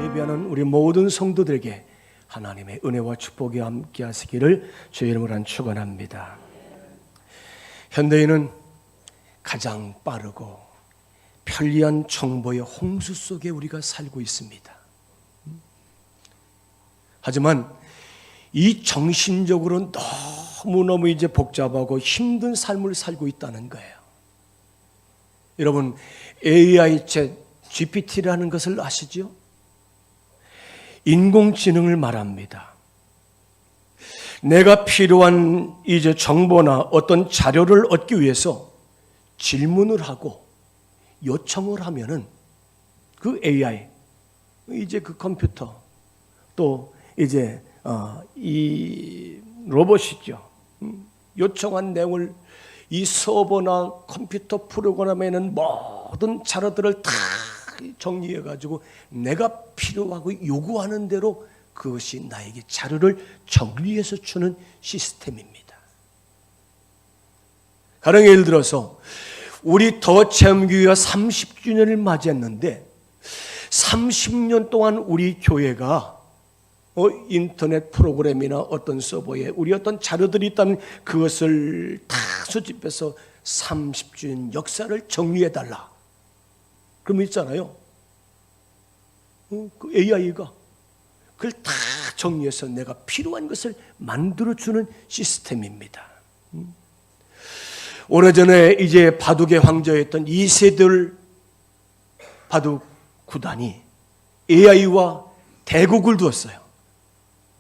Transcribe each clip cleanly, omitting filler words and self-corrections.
예배하는 우리 모든 성도들에게 하나님의 은혜와 축복이 함께 하시기를 주의 이름으로 축원합니다. 현대인은 가장 빠르고 편리한 정보의 홍수 속에 우리가 살고 있습니다. 하지만 이 정신적으로 너무너무 이제 복잡하고 힘든 삶을 살고 있다는 거예요. 여러분, AI GPT라는 것을 아시죠? 인공지능을 말합니다. 내가 필요한 이제 정보나 어떤 자료를 얻기 위해서 질문을 하고 요청을 하면은 그 AI, 이제 그 컴퓨터, 또 이제 이 로봇이죠. 요청한 내용을 이 서버나 컴퓨터 프로그램에는 모든 자료들을 다 정리해가지고 내가 필요하고 요구하는 대로 그것이 나에게 자료를 정리해서 주는 시스템입니다. 가령 예를 들어서 우리 더 체험교회가 30주년을 맞이했는데 30년 동안 우리 교회가 인터넷 프로그램이나 어떤 서버에 우리 어떤 자료들이 있다면 그것을 다 수집해서 30주년 역사를 정리해달라. 그럼 있잖아요. 그 AI가 그걸 다 정리해서 내가 필요한 것을 만들어주는 시스템입니다. 오래전에 이제 바둑의 황제였던 이세돌 바둑 구단이 AI와 대국을 두었어요.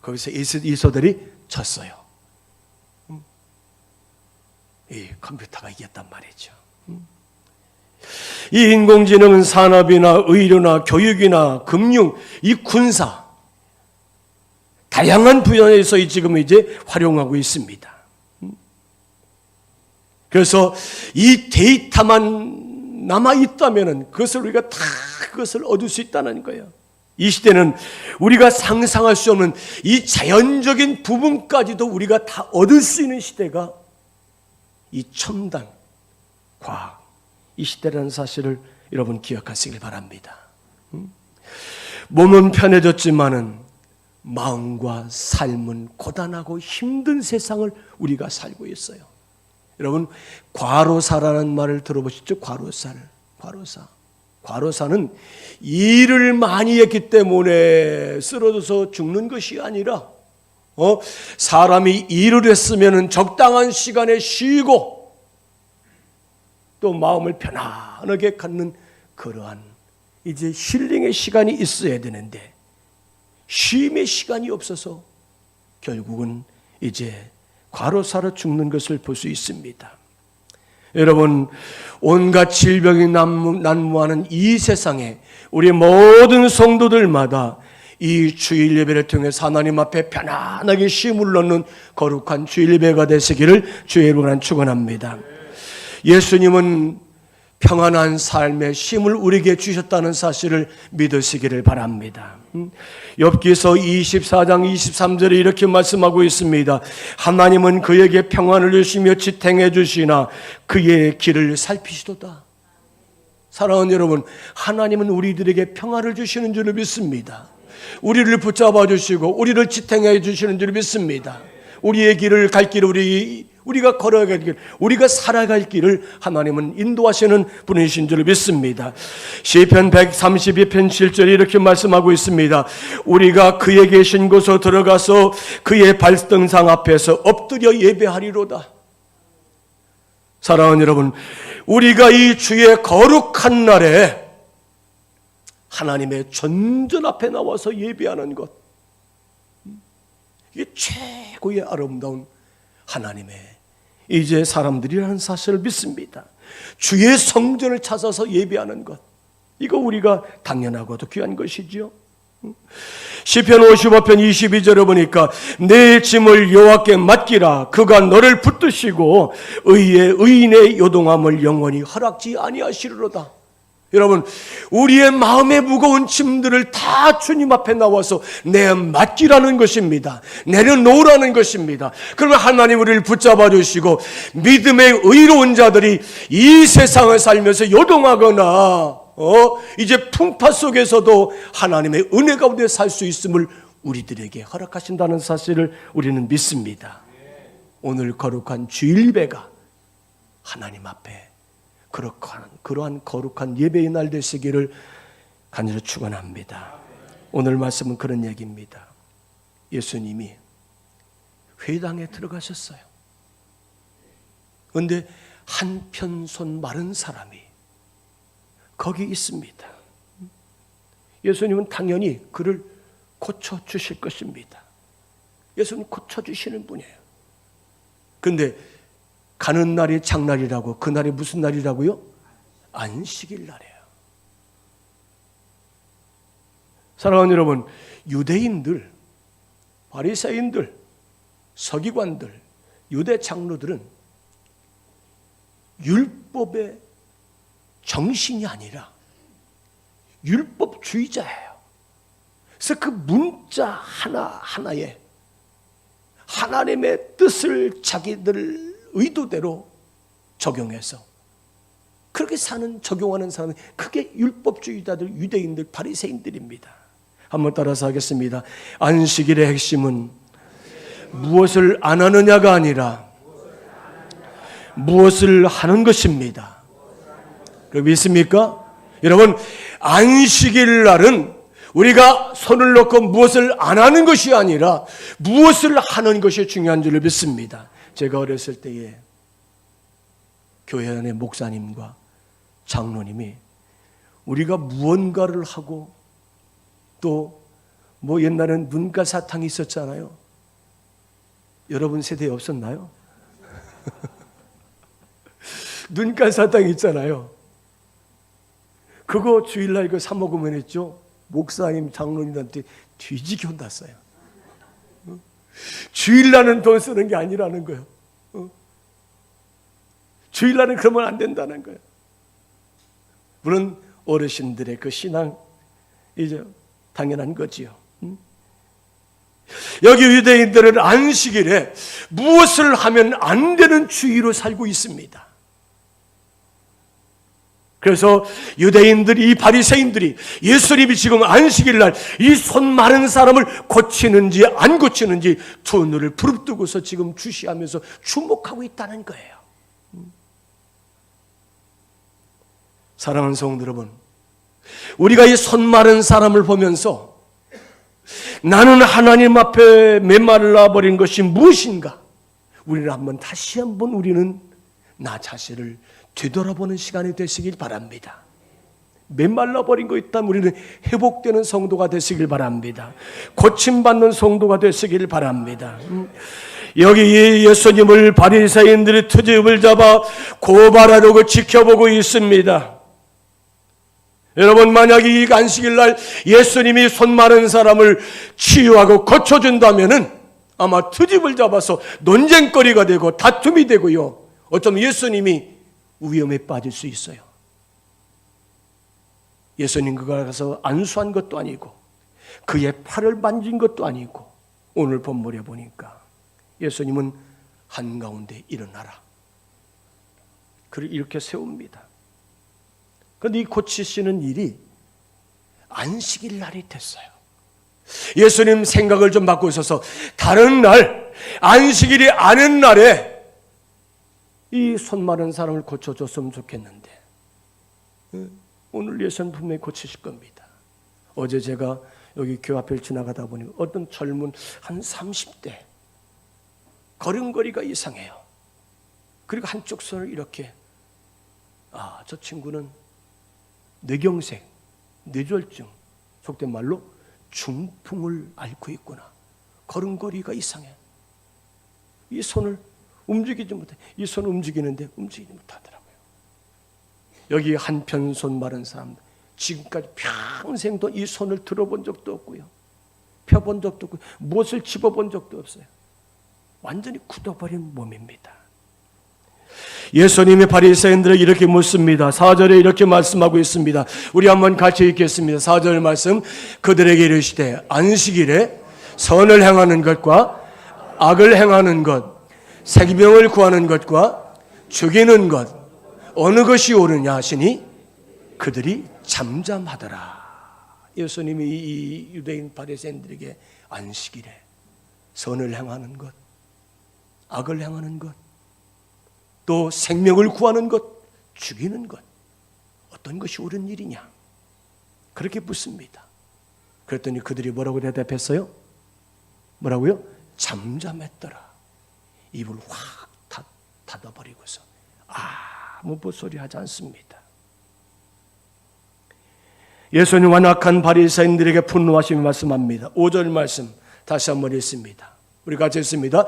거기서 이세돌이 졌어요. 이 컴퓨터가 이겼단 말이죠. 이 인공지능은 산업이나 의료나 교육이나 금융, 이 군사 다양한 분야에서 지금 이제 활용하고 있습니다. 그래서 이 데이터만 남아 있다면은 그것을 우리가 다 그것을 얻을 수 있다는 거예요. 이 시대는 우리가 상상할 수 없는 이 자연적인 부분까지도 우리가 다 얻을 수 있는 시대가 이 첨단 과학 이 시대라는 사실을 여러분 기억하시길 바랍니다. 몸은 편해졌지만은 마음과 삶은 고단하고 힘든 세상을 우리가 살고 있어요. 여러분, 과로사라는 말을 들어보셨죠? 과로사는 일을 많이 했기 때문에 쓰러져서 죽는 것이 아니라 사람이 일을 했으면 적당한 시간에 쉬고 또 마음을 편안하게 갖는 그러한 이제 힐링의 시간이 있어야 되는데 쉼의 시간이 없어서 결국은 이제 과로사로 죽는 것을 볼 수 있습니다. 여러분, 온갖 질병이 난무하는 이 세상에 우리 모든 성도들마다 이 주일 예배를 통해서 하나님 앞에 편안하게 쉼을 넣는 거룩한 주일 예배가 되시기를 주의 이름으로 축원합니다. 예수님은 평안한 삶의 쉼을 우리에게 주셨다는 사실을 믿으시기를 바랍니다. 욥기서 24장 23절에 이렇게 말씀하고 있습니다. 하나님은 그에게 평안을 주시며 지탱해 주시나 그의 길을 살피시도다. 사랑하는 여러분, 하나님은 우리들에게 평안을 주시는 줄을 믿습니다. 우리를 붙잡아 주시고 우리를 지탱해 주시는 줄을 믿습니다. 우리의 길을 갈 길을 우리가 걸어갈 길, 우리가 살아갈 길을 하나님은 인도하시는 분이신 줄 믿습니다. 시편 132편 7절에 이렇게 말씀하고 있습니다. 우리가 그의 계신 곳으로 들어가서 그의 발등상 앞에서 엎드려 예배하리로다. 사랑하는 여러분, 우리가 이 주의 거룩한 날에 하나님의 전전 앞에 나와서 예배하는 것, 이게 최고의 아름다운 하나님의 이제 사람들이라는 사실을 믿습니다. 주의 성전을 찾아서 예배하는 것, 이거 우리가 당연하고도 귀한 것이죠. 시편 55편 22절에 보니까 내 짐을 여호와께 맡기라. 그가 너를 붙드시고 의인의 요동함을 영원히 허락지 아니하시리로다. 여러분, 우리의 마음의 무거운 짐들을 다 주님 앞에 나와서 맡기라는 것입니다. 내려놓으라는 것입니다. 그러면 하나님 우리를 붙잡아 주시고 믿음의 의로운 자들이 이 세상을 살면서 요동하거나 이제 풍파 속에서도 하나님의 은혜 가운데 살 수 있음을 우리들에게 허락하신다는 사실을 우리는 믿습니다. 오늘 거룩한 주일 예배가 하나님 앞에 그러한 거룩한 예배의 날 되시기를 간절히 축원합니다. 오늘 말씀은 그런 얘기입니다. 예수님이 회당에 들어가셨어요. 그런데 한편 손 마른 사람이 거기 있습니다. 예수님은 당연히 그를 고쳐주실 것입니다. 예수님 고쳐주시는 분이에요. 그런데 가는 날이 장날이라고, 그날이 무슨 날이라고요? 안식일 날이에요. 사랑하는 여러분, 유대인들, 바리새인들, 서기관들, 유대 장로들은 율법의 정신이 아니라 율법주의자예요. 그래서 그 문자 하나하나에 하나님의 뜻을 자기들 의도대로 적용해서 그렇게 적용하는 사람은 그게 율법주의자들, 유대인들, 바리새인들입니다. 한번 따라서 하겠습니다. 안식일의 핵심은 무엇을 안 하느냐가 아니라 무엇을 하는 것입니다. 믿습니까? 여러분, 안식일 날은 우리가 손을 놓고 무엇을 안 하는 것이 아니라 무엇을 하는 것이 중요한 줄을 믿습니다. 제가 어렸을 때에 교회 안에 목사님과 장로님이 우리가 무언가를 하고 또 옛날엔 눈가사탕이 있었잖아요. 여러분 세대에 없었나요? 눈가사탕 있잖아요. 그거 주일날 이거 사 먹으면 했죠. 목사님, 장로님한테 뒤지게 혼났어요. 주일날은 돈 쓰는 게 아니라는 거예요. 주일날은 그러면 안 된다는 거예요. 물론 어르신들의 그 신앙 이제 당연한 거지요. 여기 유대인들은 안식일에 무엇을 하면 안 되는 주의로 살고 있습니다. 그래서 유대인들이, 이 바리새인들이 예수님이 지금 안식일 날 이 손 마른 사람을 고치는지 안 고치는지 두 눈을 부릅뜨고서 지금 주시하면서 주목하고 있다는 거예요. 사랑하는 성도 여러분, 우리가 이 손 마른 사람을 보면서 나는 하나님 앞에 메말라 버린 것이 무엇인가? 우리는 다시 한번 우리는 나 자신을 되돌아보는 시간이 되시길 바랍니다. 메말라 버린 거 있다면 우리는 회복되는 성도가 되시길 바랍니다. 고침받는 성도가 되시길 바랍니다. 여기 예수님을 바리새인들이 트집을 잡아 고발하려고 지켜보고 있습니다. 여러분, 만약에 이 안식일 날 예수님이 손 마른 사람을 치유하고 고쳐준다면은 아마 트집을 잡아서 논쟁거리가 되고 다툼이 되고요. 어쩌면 예수님이 위험에 빠질 수 있어요. 예수님 그가 가서 안수한 것도 아니고 그의 팔을 만진 것도 아니고 오늘 본문에 보니까 예수님은 한가운데 일어나라. 그를 이렇게 세웁니다. 그런데 이 고치시는 일이 안식일 날이 됐어요. 예수님 생각을 좀 바꾸셔서 다른 날, 안식일이 아닌 날에 이 손 마른 사람을 고쳐줬으면 좋겠는데 오늘 예수님 분명히 고치실 겁니다. 어제 제가 여기 교회 앞을 지나가다 보니까 어떤 젊은 한 30대 걸음걸이가 이상해요. 그리고 한쪽 손을 이렇게 저 친구는 뇌경색, 뇌졸중, 속된 말로 중풍을 앓고 있구나. 걸음걸이가 이상해. 이 손을 움직이지 못해. 이 손을 움직이는데 움직이지 못하더라고요. 여기 한편 손 마른 사람, 지금까지 평생도 이 손을 들어본 적도 없고요. 펴본 적도 없고 무엇을 집어본 적도 없어요. 완전히 굳어버린 몸입니다. 예수님이 바리새인들에게 이렇게 묻습니다. 4절에 이렇게 말씀하고 있습니다. 우리 한번 같이 읽겠습니다. 4절 말씀. 그들에게 이르시되 안식일에 선을 행하는 것과 악을 행하는 것, 생명을 구하는 것과 죽이는 것 어느 것이 옳으냐 하시니 그들이 잠잠하더라. 예수님이 이 유대인 바리새인들에게 안식일에 선을 행하는 것, 악을 행하는 것, 또 생명을 구하는 것, 죽이는 것, 어떤 것이 옳은 일이냐? 그렇게 묻습니다. 그랬더니 그들이 뭐라고 대답했어요? 뭐라고요? 잠잠했더라. 입을 확 닫아버리고서 아무 소리 하지 않습니다. 예수님 완악한 바리새인들에게 분노하시며 말씀합니다. 5절 말씀 다시 한번 읽습니다. 우리 같이 읽습니다.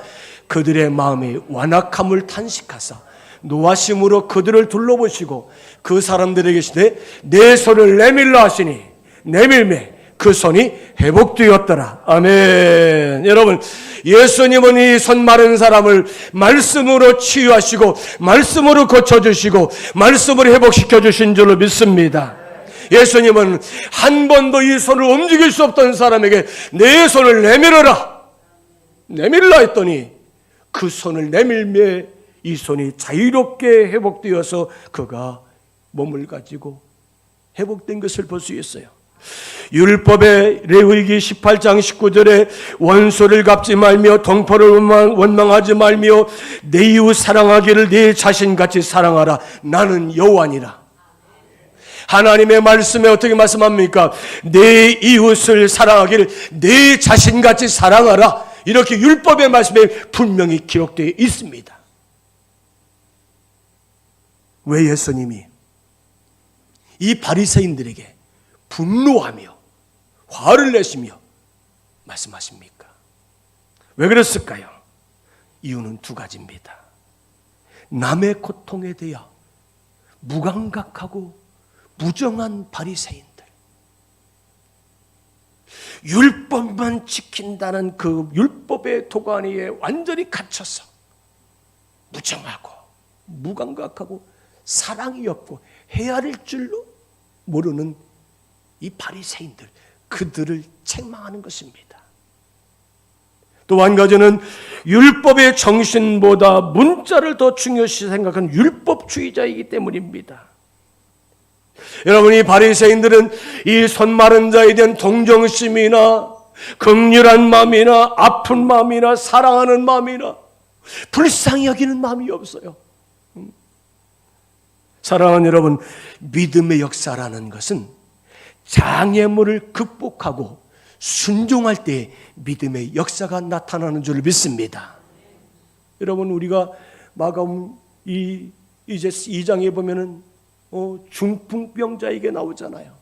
그들의 마음에 완악함을 탄식하사 노하심으로 그들을 둘러보시고 그 사람들에게 시되 내 손을 내밀라 하시니 내밀매 그 손이 회복되었더라. 아멘. 여러분, 예수님은 이 손 마른 사람을 말씀으로 치유하시고 말씀으로 고쳐주시고 말씀으로 회복시켜 주신 줄로 믿습니다. 예수님은 한 번도 이 손을 움직일 수 없던 사람에게 내 손을 내밀어라, 내밀라 했더니 그 손을 내밀매 이 손이 자유롭게 회복되어서 그가 몸을 가지고 회복된 것을 볼 수 있어요. 율법의 레위기 18장 19절에 원수를 갚지 말며 동포를 원망하지 말며 내 이웃 사랑하기를 내 자신같이 사랑하라. 나는 여호와니라. 하나님의 말씀에 어떻게 말씀합니까? 내 이웃을 사랑하기를 내 자신같이 사랑하라. 이렇게 율법의 말씀에 분명히 기록되어 있습니다. 왜 예수님이 이 바리새인들에게 분노하며 화를 내시며 말씀하십니까? 왜 그랬을까요? 이유는 두 가지입니다. 남의 고통에 대하 무감각하고 무정한 바리새인들, 율법만 지킨다는 그 율법의 도가니에 완전히 갇혀서 무정하고 무감각하고 사랑이 없고 헤아릴 줄로 모르는 이 바리새인들, 그들을 책망하는 것입니다. 또 한 가지는 율법의 정신보다 문자를 더 중요시 생각하는 율법주의자이기 때문입니다. 여러분, 이 바리새인들은 이 손 마른 자에 대한 동정심이나 긍휼한 마음이나 아픈 마음이나 사랑하는 마음이나 불쌍히 여기는 마음이 없어요. 사랑하는 여러분, 믿음의 역사라는 것은 장애물을 극복하고 순종할 때 믿음의 역사가 나타나는 줄 믿습니다. 여러분, 우리가 마가복음 이제 2장에 보면은 중풍병자에게 나오잖아요.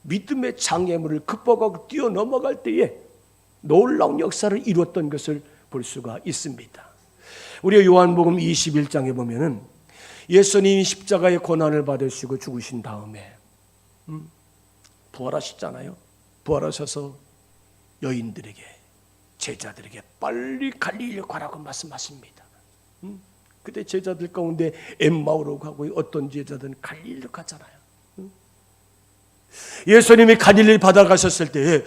믿음의 장애물을 극복하고 뛰어넘어갈 때에 놀라운 역사를 이루었던 것을 볼 수가 있습니다. 우리가 요한복음 21장에 보면은 예수님이 십자가의 고난을 받으시고 죽으신 다음에 부활하시잖아요. 부활하셔서 여인들에게, 제자들에게 빨리 갈릴리로 가라고 말씀하십니다. 그때 제자들 가운데 엠마오로 가고 어떤 제자들은 갈릴리로 가잖아요. 예수님이 갈릴리 바다 가셨을 때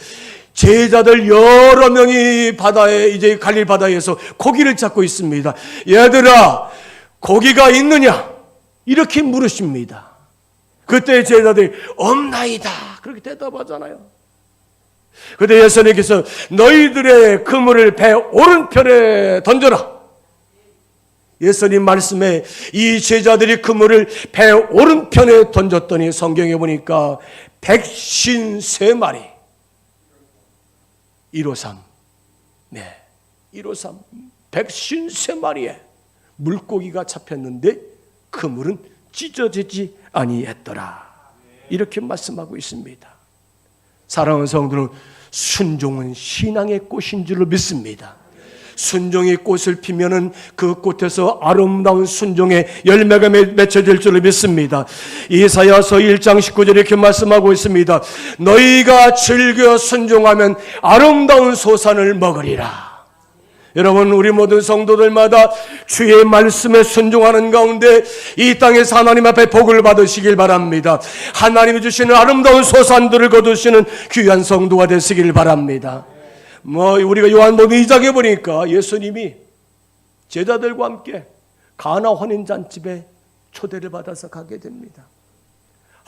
제자들 여러 명이 이제 갈릴리 바다에서 고기를 잡고 있습니다. 얘들아, 고기가 있느냐? 이렇게 물으십니다. 그때 제자들이 없나이다 그렇게 대답하잖아요. 그때 예수님께서 너희들의 그물을 배 오른편에 던져라. 예수님 말씀에 이 제자들이 그물을 배 오른편에 던졌더니 성경에 보니까 153마리 153 153마리에 물고기가 잡혔는데 그물은 찢어지지 아니했더라. 이렇게 말씀하고 있습니다. 사랑하는 성도는 순종은 신앙의 꽃인 줄로 믿습니다. 순종의 꽃을 피면은 그 꽃에서 아름다운 순종의 열매가 맺혀질 줄로 믿습니다. 이사야서 1장 19절에 이렇게 말씀하고 있습니다. 너희가 즐겨 순종하면 아름다운 소산을 먹으리라. 여러분, 우리 모든 성도들마다 주의 말씀에 순종하는 가운데 이 땅에서 하나님 앞에 복을 받으시길 바랍니다. 하나님이 주시는 아름다운 소산들을 거두시는 귀한 성도가 되시길 바랍니다. 우리가 요한복음 2장에 보니까 예수님이 제자들과 함께 가나 혼인잔치에 초대를 받아서 가게 됩니다.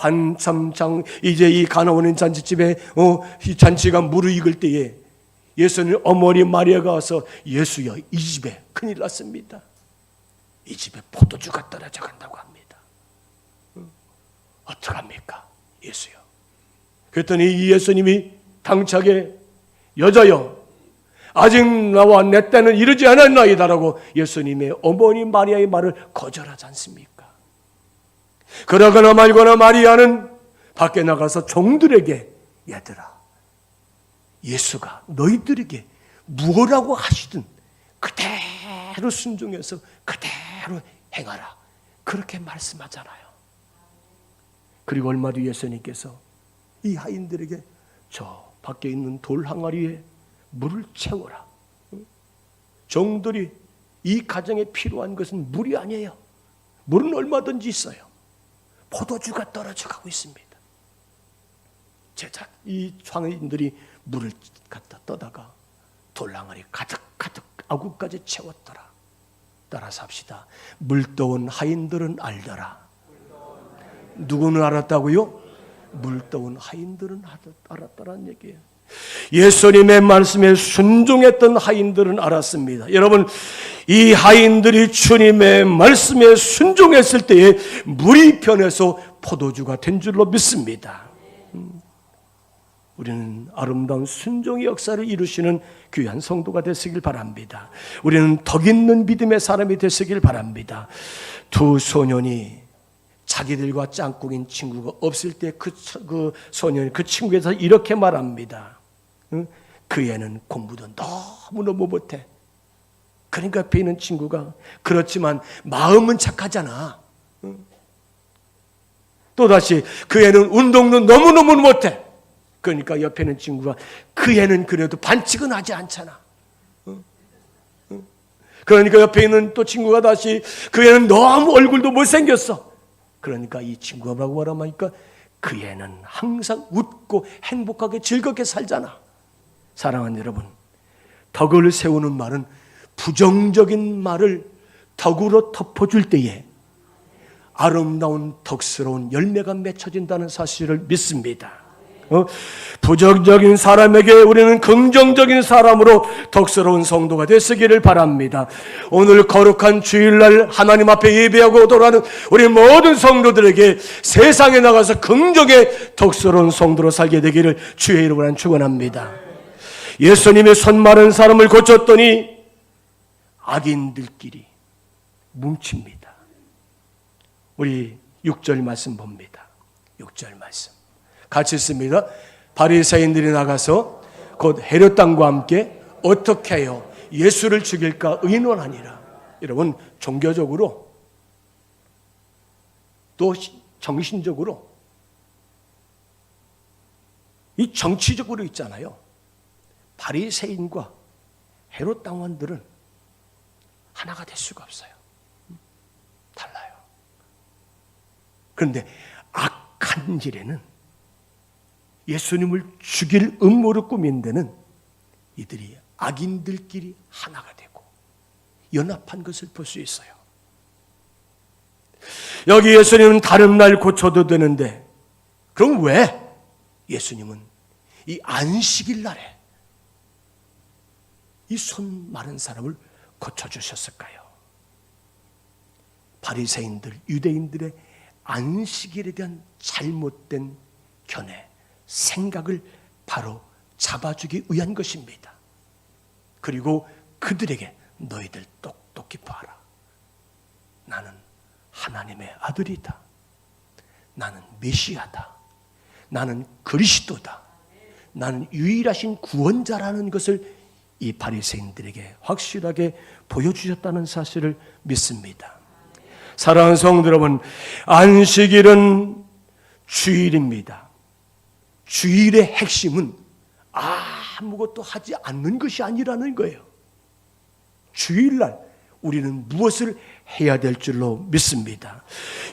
한참 이제 이 가나오는 잔치집에 이 잔치가 무르익을 때에 예수님 어머니 마리아가 와서 예수여, 이 집에 큰일 났습니다. 이 집에 포도주가 떨어져 간다고 합니다. 어떡합니까? 예수여. 그랬더니 이 예수님이 당차게 여자여, 아직 나와 내 때는 이르지 않았나이다라고 예수님의 어머니 마리아의 말을 거절하지 않습니까? 그러거나 말거나 마리아는 밖에 나가서 종들에게 얘들아, 예수가 너희들에게 무엇라고 하시든 그대로 순종해서 그대로 행하라, 그렇게 말씀하잖아요. 그리고 얼마 뒤 예수님께서 이 하인들에게 저 밖에 있는 돌 항아리에 물을 채워라. 종들이 이 가정에 필요한 것은 물이 아니에요. 물은 얼마든지 있어요. 포도주가 떨어져 가고 있습니다. 제자 이 상인들이 물을 갖다 떠다가 돌 항아리 가득 아구까지 채웠더라. 따라서 합시다. 물떠온 하인들은 알더라. 누구는 알았다고요? 물떠온 하인들은 알았다라는 얘기예요. 예수님의 말씀에 순종했던 하인들은 알았습니다. 여러분, 이 하인들이 주님의 말씀에 순종했을 때에 물이 변해서 포도주가 된 줄로 믿습니다. 우리는 아름다운 순종의 역사를 이루시는 귀한 성도가 되시길 바랍니다. 우리는 덕 있는 믿음의 사람이 되시길 바랍니다. 두 소년이 자기들과 짝꿍인 친구가 없을 때 그 소년, 그 친구에서 이렇게 말합니다. 그 애는 공부도 너무너무 못해. 그러니까 옆에 있는 친구가 그렇지만 마음은 착하잖아. 또다시 그 애는 운동도 너무너무 못해. 그러니까 옆에 있는 친구가 그 애는 그래도 반칙은 하지 않잖아. 그러니까 옆에 있는 또 친구가 다시 그 애는 너무 얼굴도 못생겼어. 그러니까 이 친구가 뭐라고 말하니까 그 애는 항상 웃고 행복하게 즐겁게 살잖아. 사랑하는 여러분, 덕을 세우는 말은 부정적인 말을 덕으로 덮어줄 때에 아름다운 덕스러운 열매가 맺혀진다는 사실을 믿습니다. 부정적인 사람에게 우리는 긍정적인 사람으로 덕스러운 성도가 되시기를 바랍니다. 오늘 거룩한 주일날 하나님 앞에 예배하고 돌아가는 우리 모든 성도들에게 세상에 나가서 긍정의 덕스러운 성도로 살게 되기를 주의 이름으로 축원합니다. 예수님의 손 마른 사람을 고쳤더니 악인들끼리 뭉칩니다. 우리 6절 말씀 봅니다. 6절 말씀 같이 읽습니다. 바리새인들이 나가서 곧 헤롯 왕과 함께 어떻게 하여 예수를 죽일까 의논하니라. 여러분, 종교적으로 또 정신적으로 이 정치적으로 있잖아요. 바리새인과 헤롯 당원들은 하나가 될 수가 없어요. 달라요. 그런데 악한 일에는 예수님을 죽일 음모를 꾸민 데는 이들이 악인들끼리 하나가 되고 연합한 것을 볼 수 있어요. 여기 예수님은 다른 날 고쳐도 되는데 그럼 왜 예수님은 이 안식일 날에 이 손 마른 사람을 고쳐주셨을까요? 바리새인들, 유대인들의 안식일에 대한 잘못된 견해, 생각을 바로 잡아주기 위한 것입니다. 그리고 그들에게 너희들 똑똑히 봐라. 나는 하나님의 아들이다. 나는 메시아다. 나는 그리스도다. 나는 유일하신 구원자라는 것을 이 바리새인들에게 확실하게 보여주셨다는 사실을 믿습니다. 사랑하는 성도 여러분, 안식일은 주일입니다. 주일의 핵심은 아무것도 하지 않는 것이 아니라는 거예요. 주일날 우리는 무엇을 해야 될 줄로 믿습니다.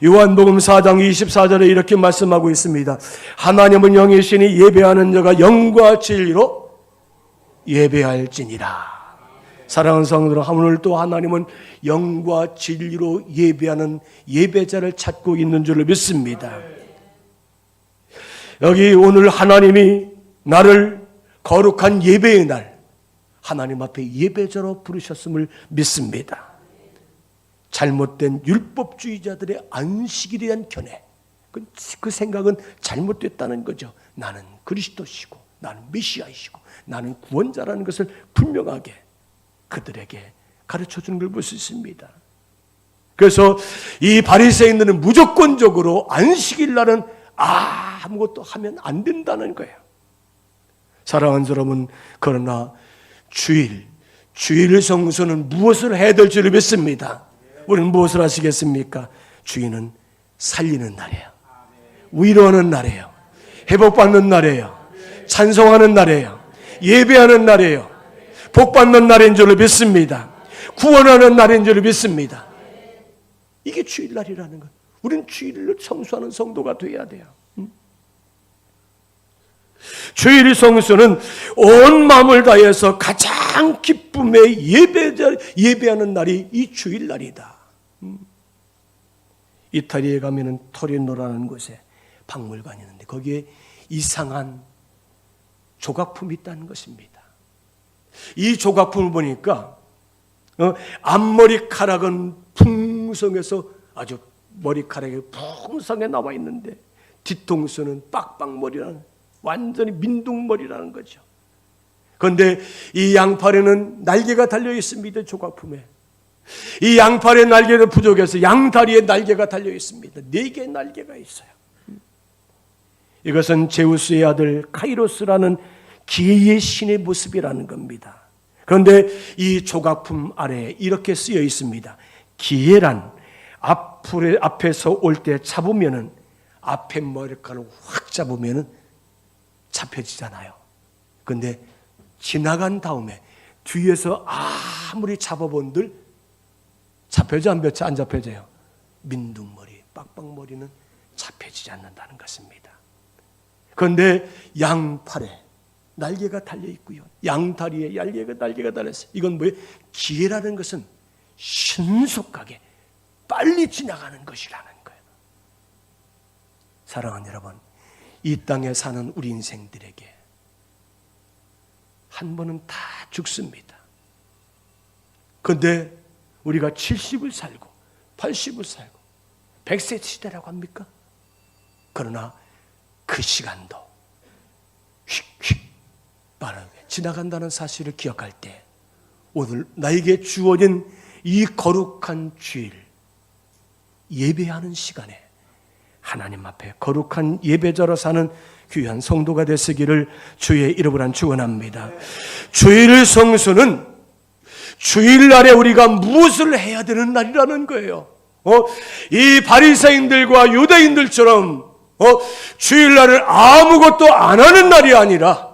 요한복음 4장 24절에 이렇게 말씀하고 있습니다. 하나님은 영이시니 예배하는 자가 영과 진리로 예배할지니라. 사랑하는 성도들, 오늘 또 하나님은 영과 진리로 예배하는 예배자를 찾고 있는 줄로 믿습니다. 여기 오늘 하나님이 나를 거룩한 예배의 날, 하나님 앞에 예배자로 부르셨음을 믿습니다. 잘못된 율법주의자들의 안식에 대한 견해, 그 생각은 잘못됐다는 거죠. 나는 그리스도시고 나는 메시아이시고 나는 구원자라는 것을 분명하게 그들에게 가르쳐주는 걸 볼 수 있습니다. 그래서 이 바리새인들은 무조건적으로 안식일 날은 아무것도 하면 안 된다는 거예요. 사랑하는 여러분, 그러나 주일 성수는 무엇을 해야 될지를 믿습니다. 우리는 무엇을 하시겠습니까? 주일은 살리는 날이에요. 위로하는 날이에요. 회복받는 날이에요. 찬송하는 날이에요. 예배하는 날이에요. 복받는 날인 줄을 믿습니다. 구원하는 날인 줄을 믿습니다. 이게 주일날이라는 것. 우리는 주일을 성수하는 성도가 되어야 돼요. 주일 성수는 온 마음을 다해서 가장 기쁨의 예배하는 날이 이 주일날이다. 이탈리아에 가면은 토리노라는 곳에 박물관이 있는데 거기에 이상한 조각품이 있다는 것입니다. 이 조각품을 보니까 앞머리카락은 풍성해서 아주 머리카락이 풍성해 나와 있는데 뒤통수는 빡빡머리라는 완전히 민둥머리라는 거죠. 그런데 이 양팔에는 날개가 달려 있습니다. 조각품에. 이 양팔의 날개도 부족해서 양다리에 날개가 달려 있습니다. 4개의 날개가 있어요. 이것은 제우스의 아들 카이로스라는 기의 신의 모습이라는 겁니다. 그런데 이 조각품 아래에 이렇게 쓰여 있습니다. 기회란 앞에서 올 때 잡으면은 앞에 머리카락을 확 잡으면은 잡혀지잖아요. 그런데 지나간 다음에 뒤에서 아무리 잡아본들 잡혀져 안 잡혀져요? 민둥머리, 빡빡머리는 잡혀지지 않는다는 것입니다. 그런데 양팔에 날개가 달려 있고요. 양다리에 날개가 달렸어요. 이건 뭐예요? 기회라는 것은 신속하게 빨리 지나가는 것이라는 거예요. 사랑하는 여러분, 이 땅에 사는 우리 인생들에게 한 번은 다 죽습니다. 그런데 우리가 70을 살고 80을 살고 100세 시대라고 합니까? 그러나 그 시간도 휙휙 빠르게 지나간다는 사실을 기억할 때 오늘 나에게 주어진 이 거룩한 주일 예배하는 시간에 하나님 앞에 거룩한 예배자로 사는 귀한 성도가 되시기를 주의 이름으로 축원합니다. 주일 성수는 주일날에 우리가 무엇을 해야 되는 날이라는 거예요. 이 바리새인들과 유대인들처럼 주일날은 아무것도 안 하는 날이 아니라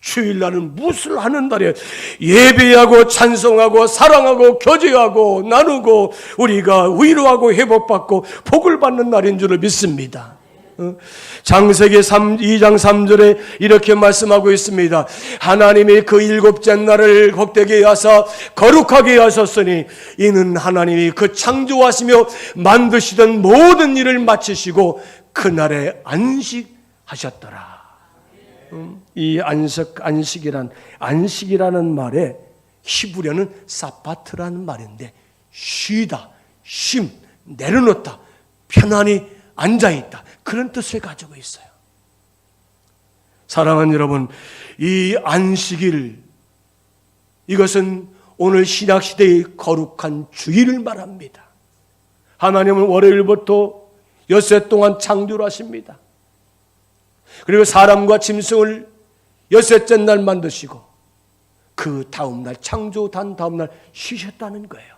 주일날은 무엇을 하는 날이에요. 예배하고 찬송하고 사랑하고 교제하고 나누고 우리가 위로하고 회복받고 복을 받는 날인 줄을 믿습니다. 창세기 2장 3절에 이렇게 말씀하고 있습니다. 하나님이 그 7째 날을 복되게 하사 거룩하게 하셨으니 이는 하나님이 그 창조하시며 만드시던 모든 일을 마치시고 그날에 안식하셨더라. 이 안식이라는 말에 히브리어는 사바트라는 말인데 쉬다, 쉼, 내려놓다, 편안히 앉아있다, 그런 뜻을 가지고 있어요. 사랑하는 여러분, 이 안식일, 이것은 오늘 신약시대의 거룩한 주일을 말합니다. 하나님은 월요일부터 엿새 동안 창조를 하십니다. 그리고 사람과 짐승을 엿새째 날 만드시고 그 다음날 창조한 다음날 쉬셨다는 거예요.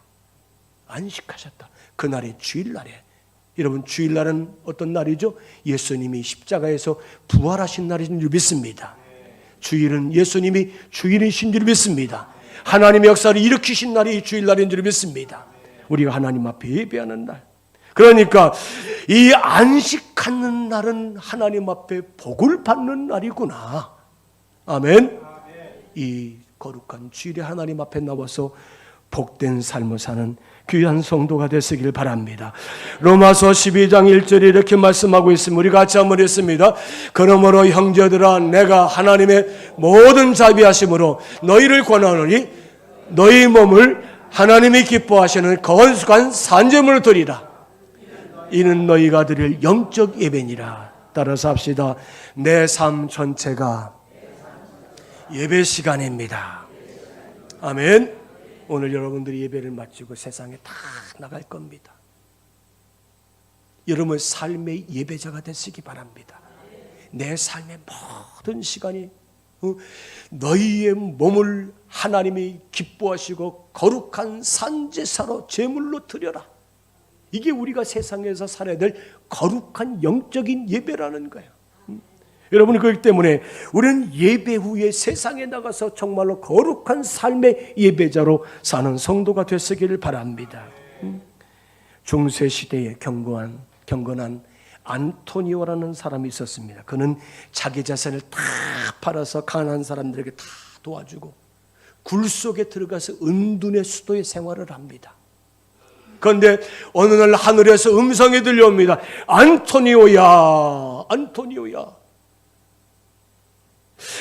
안식하셨다. 그날이 주일날에, 여러분 주일날은 어떤 날이죠? 예수님이 십자가에서 부활하신 날인 줄 믿습니다. 주일은 예수님이 주일이신 줄 믿습니다. 하나님의 역사를 일으키신 날이 주일날인 줄 믿습니다. 우리가 하나님 앞에 예배하는 날, 그러니까 이 안식하는 날은 하나님 앞에 복을 받는 날이구나. 아멘. 이 거룩한 주일에 하나님 앞에 나와서 복된 삶을 사는 귀한 성도가 되시길 바랍니다. 로마서 12장 1절에 이렇게 말씀하고 있습니다. 우리 같이 한번 읽습니다. 그러므로 형제들아 내가 하나님의 모든 자비하심으로 너희를 권하노니 너희 몸을 하나님이 기뻐하시는 거룩한 산제물로 드리라. 이는 너희가 드릴 영적 예배니라. 따라서 합시다. 내 삶 전체가 예배 시간입니다. 아멘. 오늘 여러분들이 예배를 마치고 세상에 다 나갈 겁니다. 여러분 삶의 예배자가 되시기 바랍니다. 내 삶의 모든 시간이 너희의 몸을 하나님이 기뻐하시고 거룩한 산제사로 제물로 드려라. 이게 우리가 세상에서 살아야 될 거룩한 영적인 예배라는 거예요. 여러분 그렇기 때문에 우리는 예배 후에 세상에 나가서 정말로 거룩한 삶의 예배자로 사는 성도가 되시기를 바랍니다. 중세 시대에 경건한 안토니오라는 사람이 있었습니다. 그는 자기 자산을 다 팔아서 가난한 사람들에게 다 도와주고 굴 속에 들어가서 은둔의 수도에 생활을 합니다. 그런데 어느 날 하늘에서 음성이 들려옵니다. 안토니오야, 안토니오야.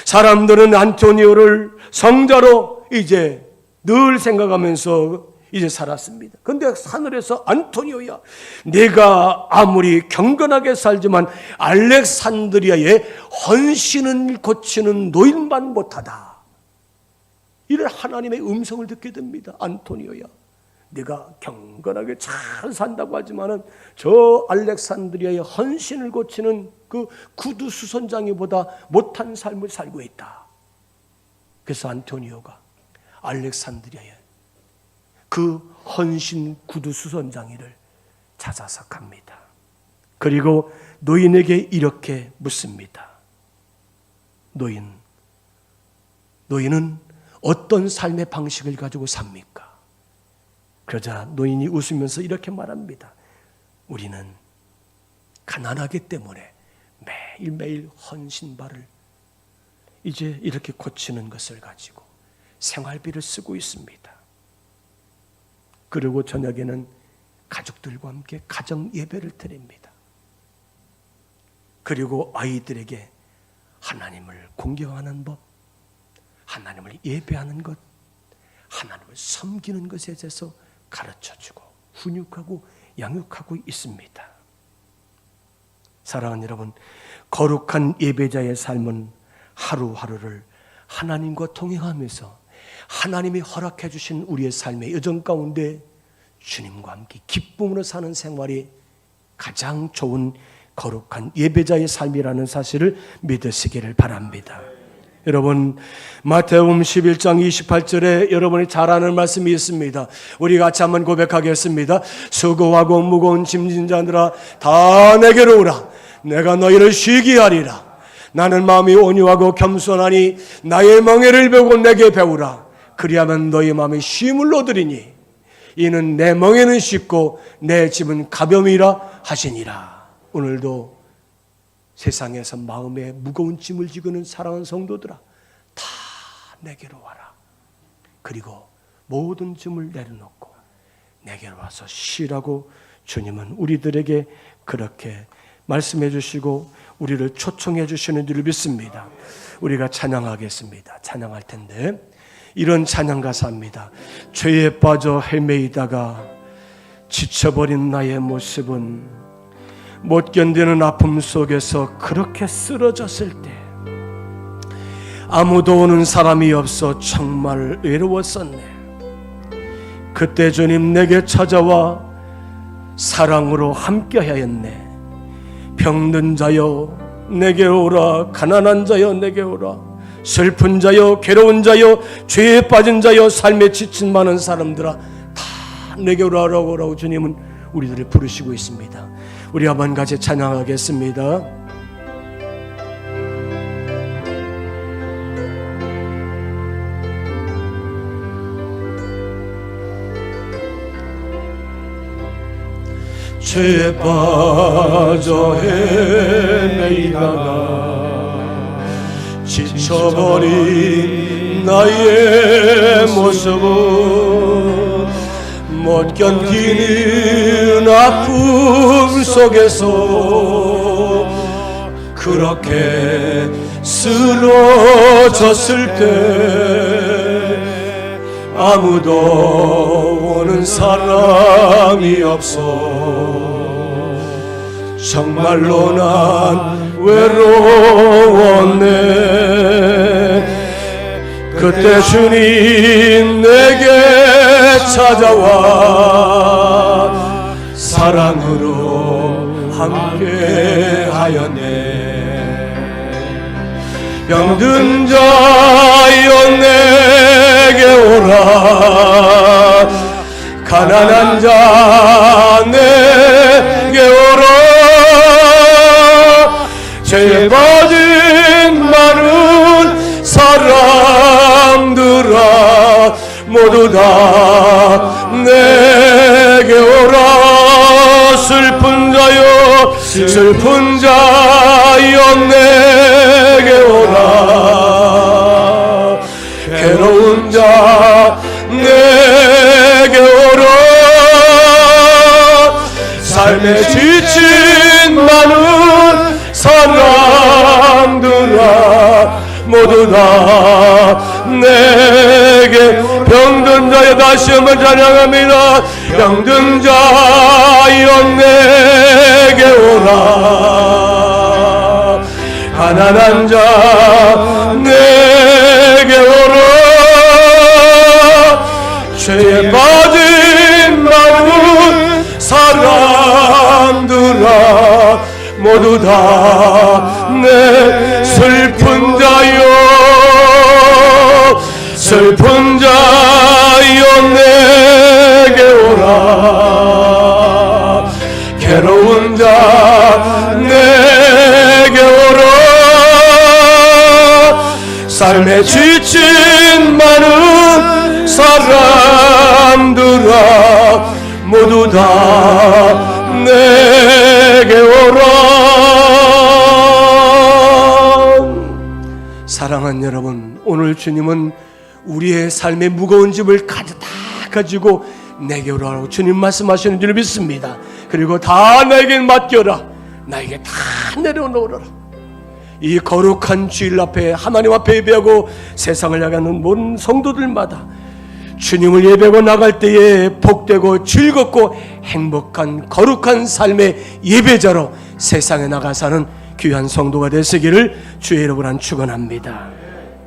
사람들은 안토니오를 성자로 이제 늘 생각하면서 이제 살았습니다. 그런데 하늘에서 안토니오야, 내가 아무리 경건하게 살지만 알렉산드리아의 헌신은 고치는 노인만 못하다. 이를 하나님의 음성을 듣게 됩니다. 안토니오야, 내가 경건하게 잘 산다고 하지만은 저 알렉산드리아의 헌신을 고치는 그 구두 수선장이보다 못한 삶을 살고 있다. 그래서 안토니오가 알렉산드리아의 그 헌신 구두 수선장이를 찾아서 갑니다. 그리고 노인에게 이렇게 묻습니다. 노인은 어떤 삶의 방식을 가지고 삽니까? 그러자 노인이 웃으면서 이렇게 말합니다. 우리는 가난하기 때문에 매일매일 헌신발을 이제 이렇게 고치는 것을 가지고 생활비를 쓰고 있습니다. 그리고 저녁에는 가족들과 함께 가정 예배를 드립니다. 그리고 아이들에게 하나님을 공경하는 법, 하나님을 예배하는 것, 하나님을 섬기는 것에 대해서 가르쳐주고 훈육하고 양육하고 있습니다. 사랑하는 여러분, 거룩한 예배자의 삶은 하루하루를 하나님과 동행하면서 하나님이 허락해 주신 우리의 삶의 여정 가운데 주님과 함께 기쁨으로 사는 생활이 가장 좋은 거룩한 예배자의 삶이라는 사실을 믿으시기를 바랍니다. 여러분, 마태복음 11장 28절에 여러분이 잘 아는 말씀이 있습니다. 우리 같이 한번 고백하겠습니다. 수고하고 무거운 짐진 자들아 다 내게로 오라. 내가 너희를 쉬게 하리라. 나는 마음이 온유하고 겸손하니 나의 멍에를 배우고 내게 배우라. 그리하면 너희 마음이 쉼을 얻으리니 이는 내 멍에는 쉽고 내 짐은 가벼움이라 하시니라. 오늘도 세상에서 마음에 무거운 짐을 지고 있는 사랑하는 성도들아, 다 내게로 와라. 그리고 모든 짐을 내려놓고 내게로 와서 쉬라고 주님은 우리들에게 그렇게 말씀해 주시고 우리를 초청해 주시는 줄 믿습니다. 우리가 찬양하겠습니다. 찬양할 텐데 이런 찬양 가사입니다. 죄에 빠져 헤매이다가 지쳐버린 나의 모습은 못 견디는 아픔 속에서 그렇게 쓰러졌을 때 아무도 오는 사람이 없어 정말 외로웠었네. 그때 주님 내게 찾아와 사랑으로 함께하였네. 병든 자여 내게 오라. 가난한 자여 내게 오라. 슬픈 자여 괴로운 자여 죄에 빠진 자여 삶에 지친 많은 사람들아 다 내게 오라라고 주님은 우리들을 부르시고 있습니다. 우리 한번 같이 찬양하겠습니다. 죄에 빠져 헤매이다가 지쳐버린 나의 모습은 못 견디는 아픔 속에서 그렇게 쓰러졌을 때 아무도 오는 사람이 없어 정말로 난 외로웠네. 그때 주님 내게 찾아와 사랑으로 함께 하였네. 병든 자여 내게 오라. 가난한 자 내게 오라. 죄 받은 많은 사람들아 모두 다 내게 오라. 슬픈 자여 슬픈 자여 내게 오라. 괴로운 자 내게 오라. 삶에 지친 많은 사람들아 모두 다 내게 병든 자여 다시 한번 찬양합니다. 병든 자여 내게 오라. 가난한 자 내게 오라. 죄에 빠진 많은 사람들아 모두 다 내 슬픈 자여 슬픈 자여 내게 오라. 괴로운 자 내게 오라. 삶에 지친 많은 사람들아 모두 다 내게 오라. 사랑하는 여러분, 오늘 주님은 우리의 삶의 무거운 짐을 다 가지고 내게 오라고 주님 말씀하시는 줄 믿습니다. 그리고 다 나에게 맡겨라. 나에게 다 내려놓으라. 이 거룩한 주일 앞에 하나님 앞에 예배하고 세상을 향하는 모든 성도들마다 주님을 예배하고 나갈 때에 복되고 즐겁고 행복한 거룩한 삶의 예배자로 세상에 나가 사는 귀한 성도가 되시기를 주의 이름으로 축원합니다.